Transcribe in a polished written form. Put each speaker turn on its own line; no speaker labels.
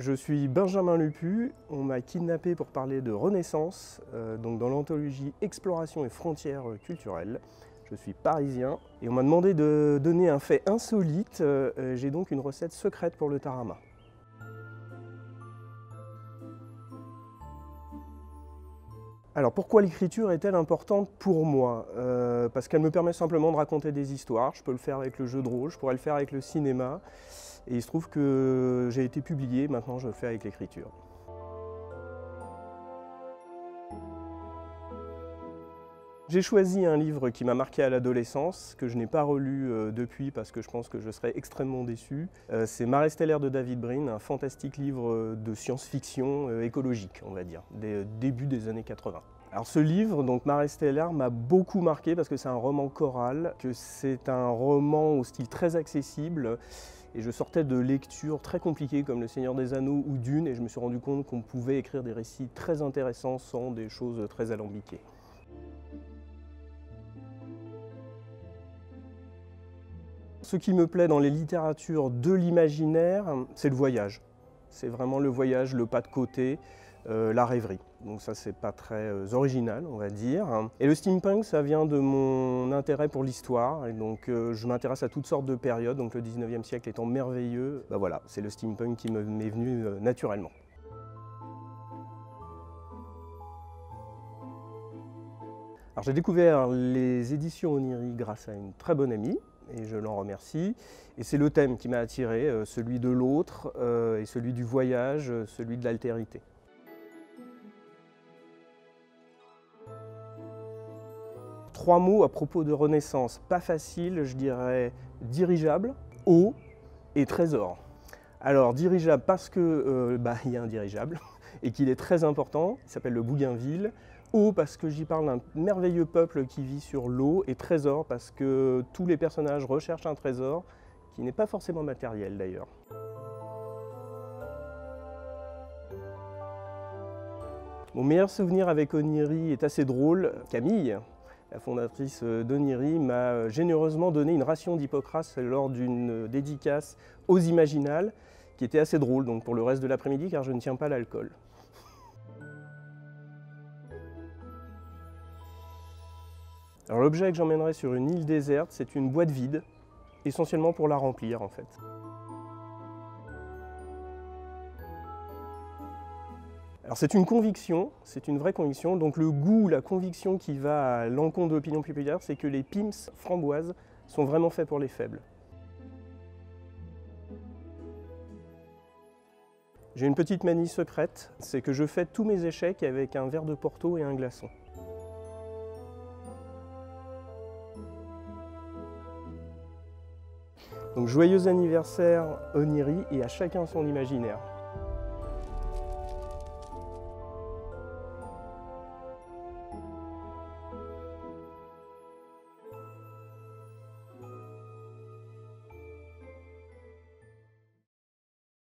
Je suis Benjamin Lupu, on m'a kidnappé pour parler de Renaissance, donc dans l'anthologie Exploration et frontières culturelles. Je suis parisien et on m'a demandé de donner un fait insolite, j'ai donc une recette secrète pour le tarama. Alors pourquoi l'écriture est-elle importante pour moi? Parce qu'elle me permet simplement de raconter des histoires, je peux le faire avec le jeu de rôle, je pourrais le faire avec le cinéma, et il se trouve que j'ai été publié, maintenant je le fais avec l'écriture. J'ai choisi un livre qui m'a marqué à l'adolescence, que je n'ai pas relu depuis parce que je pense que je serais extrêmement déçu. C'est Marées stellaires de David Brin, un fantastique livre de science-fiction écologique, on va dire, des débuts des années 80. Alors ce livre, donc Marées stellaires, m'a beaucoup marqué parce que c'est un roman choral, que c'est un roman au style très accessible. Et je sortais de lectures très compliquées comme Le Seigneur des Anneaux ou Dune, et je me suis rendu compte qu'on pouvait écrire des récits très intéressants sans des choses très alambiquées. Ce qui me plaît dans les littératures de l'imaginaire, c'est le voyage. C'est vraiment le voyage, le pas de côté, la rêverie. Donc ça, c'est pas très original, on va dire. Et le steampunk, ça vient de mon intérêt pour l'histoire. Et donc je m'intéresse à toutes sortes de périodes. Donc le 19e siècle étant merveilleux, ben voilà, c'est le steampunk qui m'est venu naturellement. Alors j'ai découvert les éditions Oniri grâce à une très bonne amie, et je l'en remercie. Et c'est le thème qui m'a attiré, celui de l'autre, et celui du voyage, celui de l'altérité. Trois mots à propos de Renaissance, pas facile, je dirais dirigeable, eau et trésor. Alors dirigeable parce que y a un dirigeable et qu'il est très important, il s'appelle le Bougainville. Eau parce que j'y parle d'un merveilleux peuple qui vit sur l'eau, et trésor parce que tous les personnages recherchent un trésor qui n'est pas forcément matériel d'ailleurs. Mon meilleur souvenir avec Oniri est assez drôle. Camille, la fondatrice d'Oniri, m'a généreusement donné une ration d'Hippocrate lors d'une dédicace aux Imaginales, qui était assez drôle donc pour le reste de l'après-midi car je ne tiens pas l'alcool. Alors l'objet que j'emmènerai sur une île déserte, c'est une boîte vide, essentiellement pour la remplir en fait. Alors c'est une conviction, c'est une vraie conviction, donc le goût, la conviction qui va à l'encontre de l'opinion populaire, c'est que les Pim's framboises sont vraiment faits pour les faibles. J'ai une petite manie secrète, c'est que je fais tous mes échecs avec un verre de Porto et un glaçon. Donc joyeux anniversaire Oniri, et à chacun son imaginaire.